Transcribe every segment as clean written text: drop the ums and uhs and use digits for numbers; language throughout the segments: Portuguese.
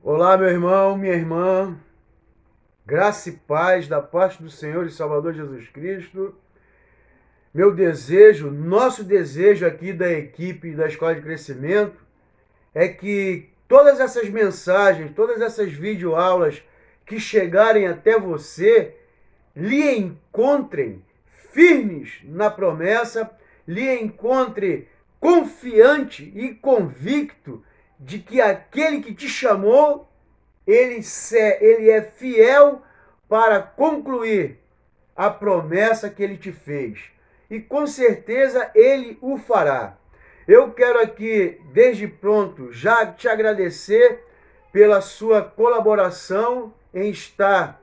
Olá, meu irmão, minha irmã, graça e paz da parte do Senhor e Salvador Jesus Cristo. Meu desejo, nosso desejo aqui da equipe da Escola de Crescimento é que todas essas mensagens, todas essas videoaulas que chegarem até você, lhe encontrem firmes na promessa, lhe encontre confiante e convicto de que aquele que te chamou ele é fiel para concluir a promessa que ele te fez. E com certeza ele o fará. Eu quero aqui, desde pronto, já te agradecer pela sua colaboração em estar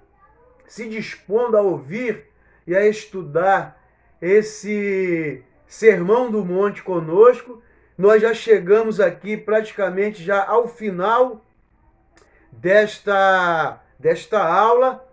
se dispondo a ouvir e a estudar esse Sermão do Monte conosco. Nós já chegamos aqui praticamente já ao final desta aula,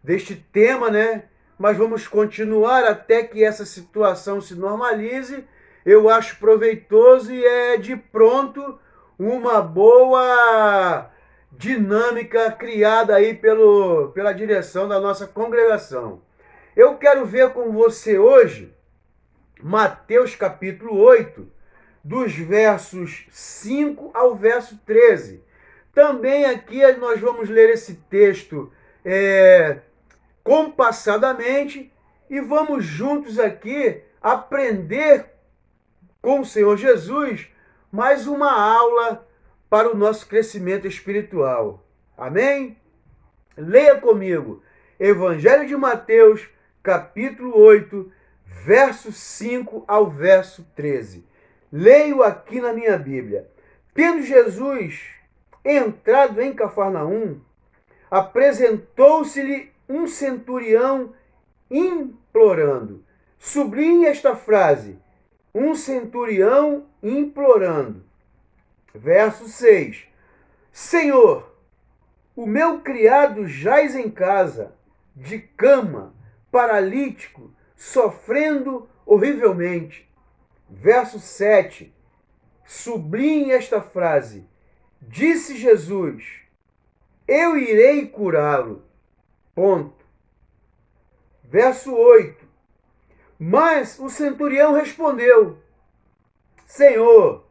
deste tema, né? Mas vamos continuar até que essa situação se normalize. Eu acho proveitoso e é de pronto uma boa dinâmica criada aí pela direção da nossa congregação. Eu quero ver com você hoje Mateus capítulo 8, dos versos 5 ao verso 13. Também aqui nós vamos ler esse texto compassadamente e vamos juntos aqui aprender com o Senhor Jesus mais uma aula para o nosso crescimento espiritual. Amém? Leia comigo. Evangelho de Mateus, capítulo 8, verso 5 ao verso 13. Leio aqui na minha Bíblia. Tendo Jesus entrado em Cafarnaum, apresentou-se-lhe um centurião implorando. Sublinhe esta frase: um centurião implorando. Verso 6. Senhor, o meu criado jaz em casa, de cama, paralítico, sofrendo horrivelmente. Verso 7. Sublinhe esta frase: disse Jesus, eu irei curá-lo. Ponto. Verso 8. Mas o centurião respondeu: Senhor,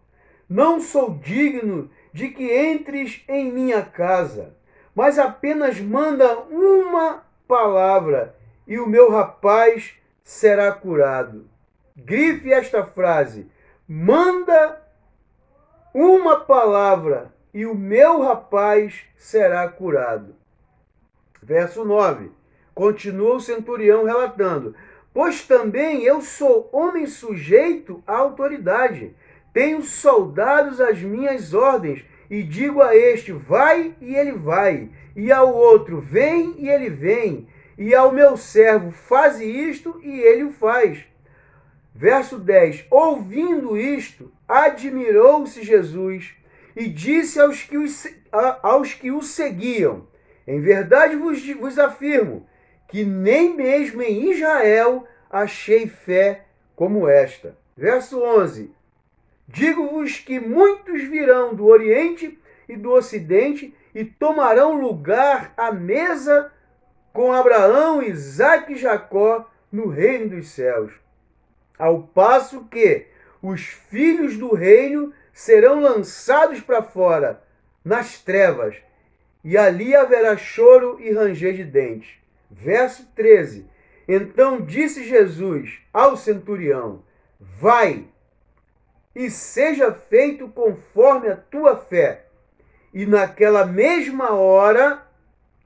não sou digno de que entres em minha casa, mas apenas manda uma palavra e o meu rapaz será curado. Grife esta frase: manda uma palavra e o meu rapaz será curado. Verso 9. Continua o centurião relatando: pois também eu sou homem sujeito à autoridade. Tenho soldados às minhas ordens, e digo a este, vai, e ele vai, e ao outro, vem, e ele vem, e ao meu servo, faze isto, e ele o faz. Verso 10. Ouvindo isto, admirou-se Jesus e disse aos que o seguiam: em verdade vos afirmo que nem mesmo em Israel achei fé como esta. Verso 11. Digo-vos que muitos virão do Oriente e do Ocidente e tomarão lugar à mesa com Abraão, Isaque e Jacó no reino dos céus. Ao passo que os filhos do reino serão lançados para fora, nas trevas, e ali haverá choro e ranger de dentes. Verso 13. Então disse Jesus ao centurião: vai, e seja feito conforme a tua fé. E naquela mesma hora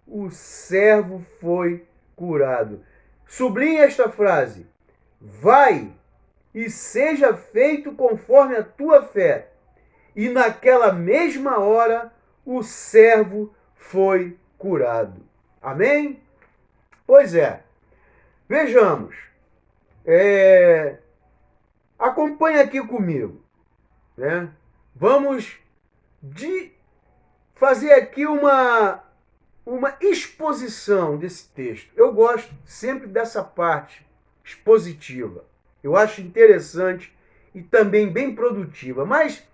o servo foi curado. Sublinhe esta frase: vai, e seja feito conforme a tua fé. E naquela mesma hora o servo foi curado. Amém? Pois é. Vejamos. Acompanhe aqui comigo. Né? Vamos fazer aqui uma exposição desse texto. Eu gosto sempre dessa parte expositiva. Eu acho interessante e também bem produtiva. Mas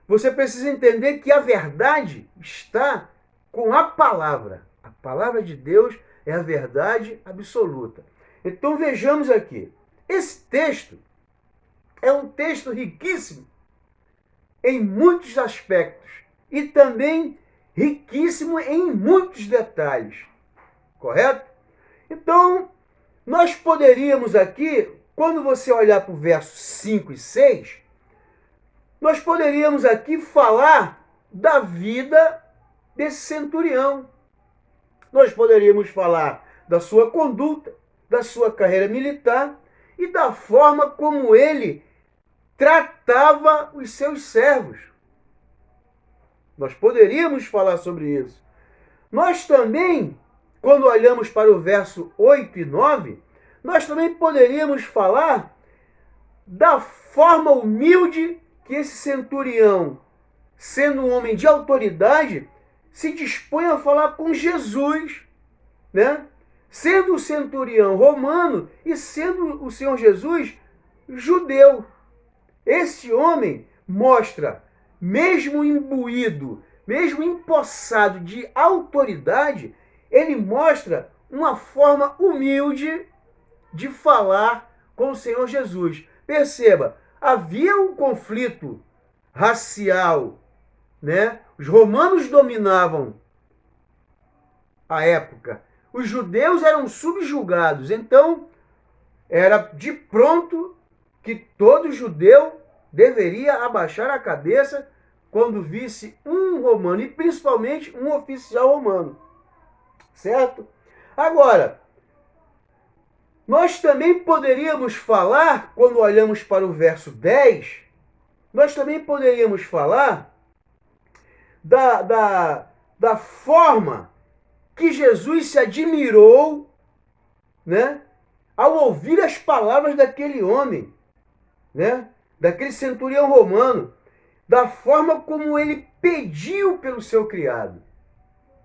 você precisa entender que a verdade está com a palavra. A palavra de Deus é a verdade absoluta. Então vejamos aqui. Esse texto é um texto riquíssimo em muitos aspectos e também riquíssimo em muitos detalhes. Correto? Então, nós poderíamos aqui, quando você olhar para o verso 5 e 6, nós poderíamos aqui falar da vida desse centurião. Nós poderíamos falar da sua conduta, da sua carreira militar e da forma como ele tratava os seus servos. Nós poderíamos falar sobre isso. Nós também, quando olhamos para o verso 8 e 9, nós também poderíamos falar da forma humilde que esse centurião, sendo um homem de autoridade, se dispõe a falar com Jesus, né? Sendo o centurião romano e sendo o Senhor Jesus judeu. Esse homem mostra, mesmo imbuído, mesmo empossado de autoridade, ele mostra uma forma humilde de falar com o Senhor Jesus. Perceba, havia um conflito racial, né? Os romanos dominavam a época. Os judeus eram subjugados. Então, era de pronto que todo judeu deveria abaixar a cabeça quando visse um romano, e principalmente um oficial romano. Certo? Agora, nós também poderíamos falar, quando olhamos para o verso 10, nós também poderíamos falar da forma que Jesus se admirou, né, ao ouvir as palavras daquele homem, né, daquele centurião romano, da forma como ele pediu pelo seu criado.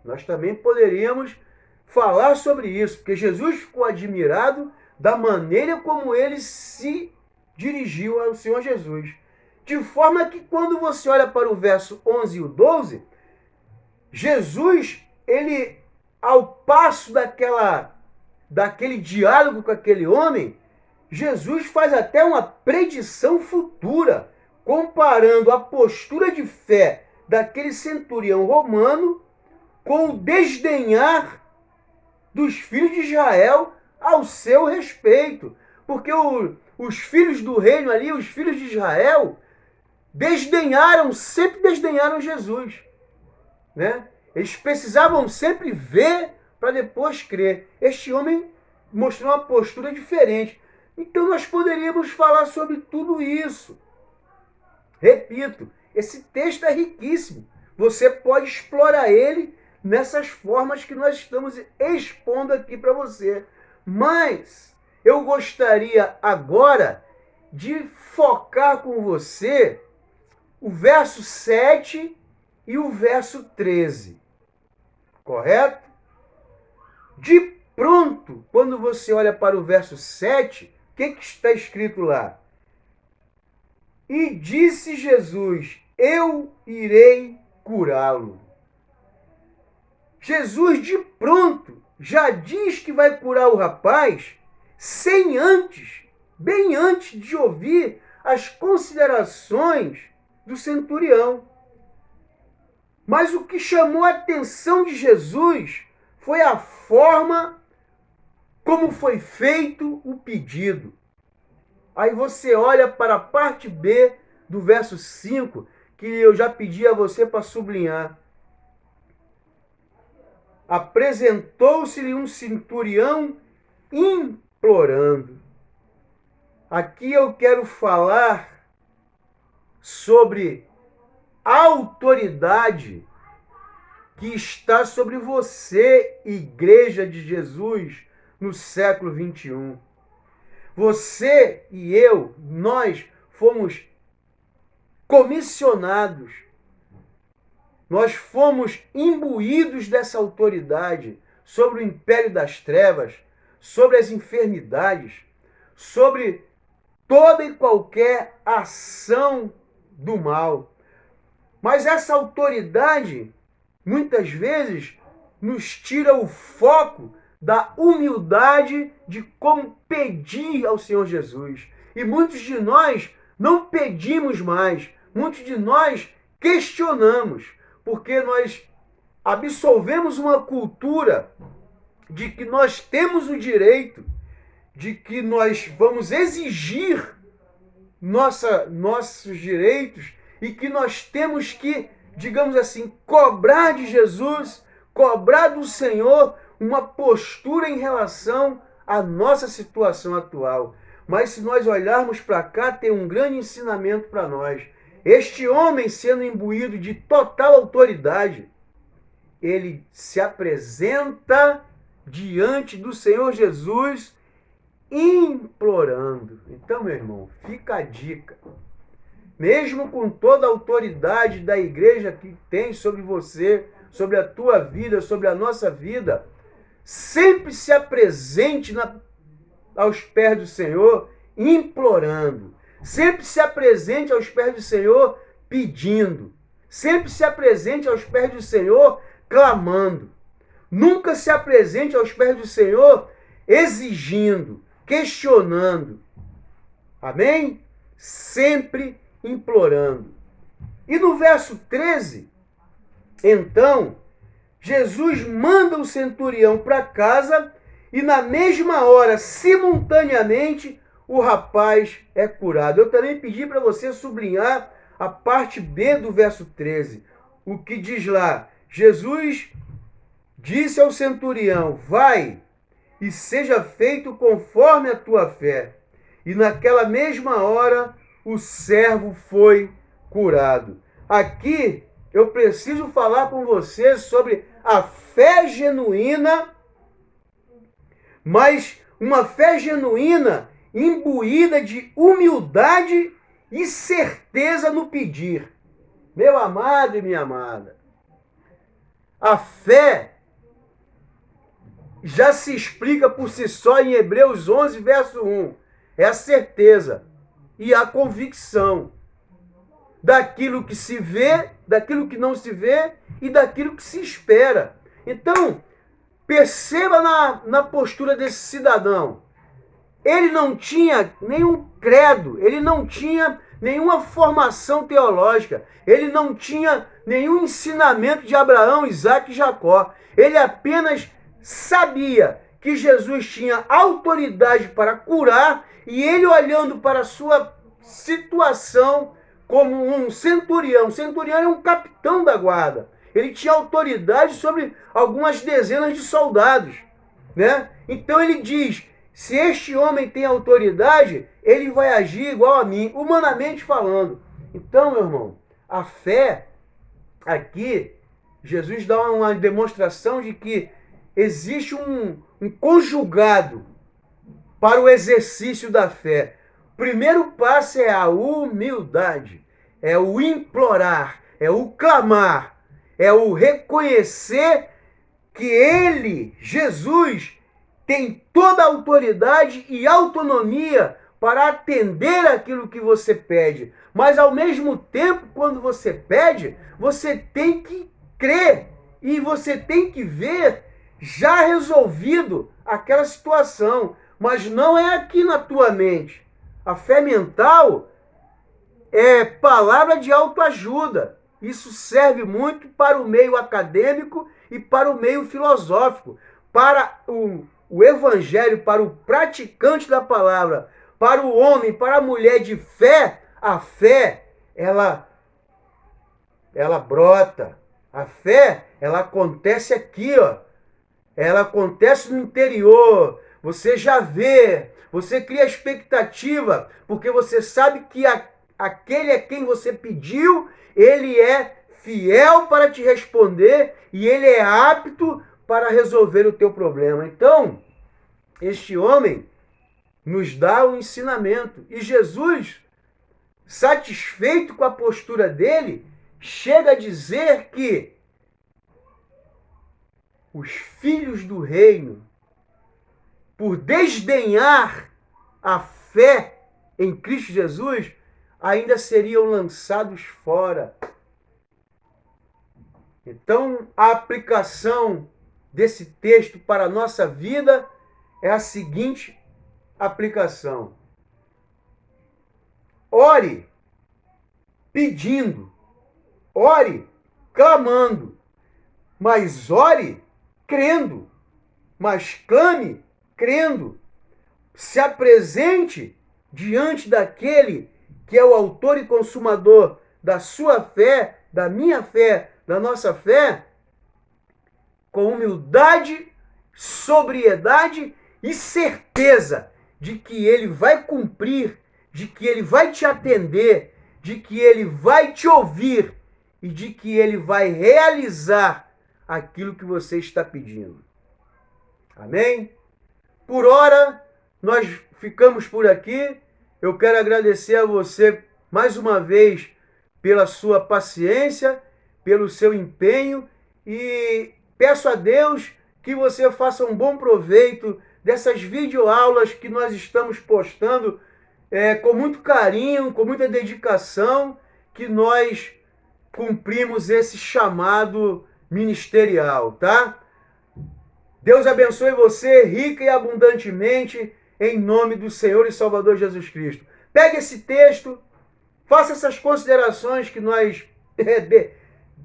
Nós também poderíamos falar sobre isso, porque Jesus ficou admirado da maneira como ele se dirigiu ao Senhor Jesus. De forma que quando você olha para o verso 11 e o 12, Jesus, ele, ao passo daquele diálogo com aquele homem, Jesus faz até uma predição futura, comparando a postura de fé daquele centurião romano com o desdenhar dos filhos de Israel ao seu respeito. Porque os filhos do reino ali, os filhos de Israel, sempre desdenharam Jesus, né? Eles precisavam sempre ver para depois crer. Este homem mostrou uma postura diferente. Então nós poderíamos falar sobre tudo isso. Repito, esse texto é riquíssimo. Você pode explorar ele nessas formas que nós estamos expondo aqui para você. Mas eu gostaria agora de focar com você o verso 7 e o verso 13. Correto? De pronto, quando você olha para o verso 7, o que está escrito lá? E disse Jesus, eu irei curá-lo. Jesus, de pronto, já diz que vai curar o rapaz, sem antes, bem antes de ouvir as considerações do centurião. Mas o que chamou a atenção de Jesus foi a forma como foi feito o pedido. Aí você olha para a parte B do verso 5, que eu já pedi a você para sublinhar. Apresentou-se-lhe um centurião implorando. Aqui eu quero falar sobre a autoridade que está sobre você, Igreja de Jesus, no século 21. Você e eu, nós fomos comissionados, nós fomos imbuídos dessa autoridade sobre o império das trevas, sobre as enfermidades, sobre toda e qualquer ação do mal. Mas essa autoridade muitas vezes nos tira o foco da humildade de como pedir ao Senhor Jesus. E muitos de nós não pedimos mais, muitos de nós questionamos, porque nós absolvemos uma cultura de que nós temos o direito, de que nós vamos exigir nossos direitos e que nós temos que, digamos assim, cobrar de Jesus, cobrar do Senhor uma postura em relação à nossa situação atual. Mas se nós olharmos para cá, tem um grande ensinamento para nós. Este homem, sendo imbuído de total autoridade, ele se apresenta diante do Senhor Jesus implorando. Então, meu irmão, fica a dica. Mesmo com toda a autoridade da igreja que tem sobre você, sobre a tua vida, sobre a nossa vida, sempre se apresente aos pés do Senhor implorando. Sempre se apresente aos pés do Senhor pedindo. Sempre se apresente aos pés do Senhor clamando. Nunca se apresente aos pés do Senhor exigindo, questionando. Amém? Sempre implorando. E no verso 13, então, Jesus manda o centurião para casa e na mesma hora, simultaneamente, o rapaz é curado. Eu também pedi para você sublinhar a parte B do verso 13. O que diz lá? Jesus disse ao centurião: vai e seja feito conforme a tua fé. E naquela mesma hora, o servo foi curado. Aqui eu preciso falar com você sobre a fé genuína, mas uma fé genuína imbuída de humildade e certeza no pedir. Meu amado e minha amada, a fé já se explica por si só em Hebreus 11, verso 1. É a certeza e a convicção daquilo que se vê, daquilo que não se vê e daquilo que se espera. Então, perceba na postura desse cidadão. Ele não tinha nenhum credo, ele não tinha nenhuma formação teológica, ele não tinha nenhum ensinamento de Abraão, Isaac e Jacó. Ele apenas sabia que Jesus tinha autoridade para curar e ele, olhando para a sua situação como um centurião. Centurião é um capitão da guarda. Ele tinha autoridade sobre algumas dezenas de soldados, né? Então ele diz: se este homem tem autoridade, ele vai agir igual a mim, humanamente falando. Então, meu irmão, a fé aqui, Jesus dá uma demonstração de que existe um conjugado para o exercício da fé. O primeiro passo é a humildade, é o implorar, é o clamar, é o reconhecer que ele, Jesus, tem toda a autoridade e autonomia para atender aquilo que você pede. Mas, ao mesmo tempo, quando você pede, você tem que crer e você tem que ver já resolvido aquela situação. Mas não é aqui na tua mente. A fé mental é palavra de autoajuda. Isso serve muito para o meio acadêmico e para o meio filosófico. Para o evangelho, para o praticante da palavra, para o homem, para a mulher de fé, a fé, ela brota. A fé, ela acontece aqui, ó. Ela acontece no interior. Você já vê, você cria expectativa, porque você sabe que aquele a quem você pediu, ele é fiel para te responder e ele é apto para resolver o teu problema. Então, este homem nos dá um ensinamento. E Jesus, satisfeito com a postura dele, chega a dizer que os filhos do reino, por desdenhar a fé em Cristo Jesus, ainda seriam lançados fora. Então, a aplicação desse texto para a nossa vida é a seguinte aplicação: ore pedindo, ore clamando, mas ore crendo, mas clame crendo. Se apresente diante daquele que é o autor e consumador da sua fé, da minha fé, da nossa fé, com humildade, sobriedade e certeza de que ele vai cumprir, de que ele vai te atender, de que ele vai te ouvir e de que ele vai realizar aquilo que você está pedindo. Amém? Por hora, nós ficamos por aqui. Eu quero agradecer a você mais uma vez pela sua paciência, pelo seu empenho e peço a Deus que você faça um bom proveito dessas videoaulas que nós estamos postando com muito carinho, com muita dedicação, que nós cumprimos esse chamado ministerial, tá? Deus abençoe você rica e abundantemente, em nome do Senhor e Salvador Jesus Cristo. Pegue esse texto, faça essas considerações que nós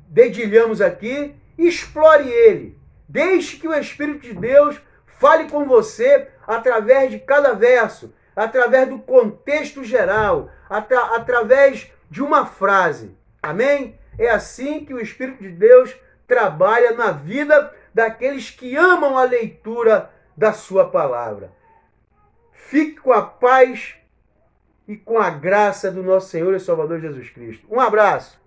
dedilhamos aqui e explore ele. Deixe que o Espírito de Deus fale com você através de cada verso, através do contexto geral, através de uma frase. Amém? É assim que o Espírito de Deus trabalha na vida daqueles que amam a leitura da sua palavra. Fique com a paz e com a graça do nosso Senhor e Salvador Jesus Cristo. Um abraço.